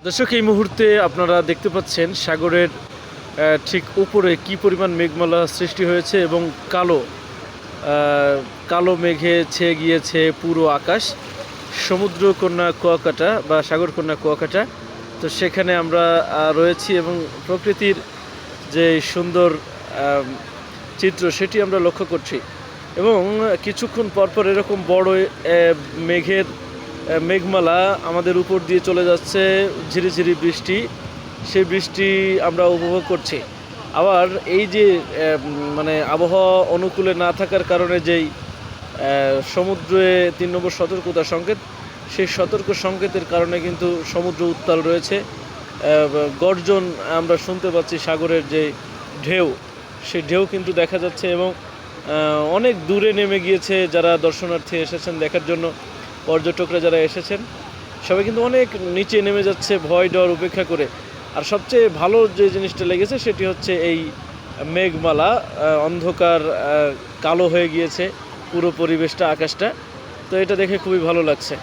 দর্শক, এই মুহূর্তে আপনারা দেখতে পাচ্ছেন সাগরের ঠিক উপরে কি পরিমাণ মেঘমালা সৃষ্টি হয়েছে এবং কালো কালো মেঘে ছেয়ে গিয়েছে পুরো আকাশ। সমুদ্রকন্যা কুয়াকাটা বা সাগরকন্যা কুয়াকাটা, তো সেখানে আমরা রয়েছি এবং প্রকৃতির যে সুন্দর চিত্র সেটি আমরা লক্ষ্য করছি। এবং কিছুক্ষণ পরপর এরকম বড় মেঘের মেঘমালা আমাদের উপর দিয়ে চলে যাচ্ছে, ঝিরিঝিরি বৃষ্টি, সেই বৃষ্টি আমরা উপভোগ করছি। আবার এই যে মানে আবহাওয়া অনুকূলে না থাকার কারণে যেই সমুদ্রে 3 নম্বর সতর্কতা সংকেত, সেই সতর্ক সংকেতের কারণে কিন্তু সমুদ্র উত্তাল রয়েছে। গর্জন আমরা শুনতে পাচ্ছি, সাগরের যে ঢেউ, সেই ঢেউ কিন্তু দেখা যাচ্ছে এবং অনেক দূরে নেমে গিয়েছে। যারা দর্শনার্থী এসেছেন দেখার জন্য, পর্যটকরা যারা এসেছেন, সবাই কিন্তু অনেক নিচে নেমে যাচ্ছে ভয় ডর উপেক্ষা করে। আর সবচেয়ে ভালো যে জিনিসটা লেগেছে সেটি হচ্ছে এই মেঘমালা, অন্ধকার কালো হয়ে গিয়েছে পুরো পরিবেশটা, আকাশটা। তো এটা দেখে খুবই ভালো লাগছে।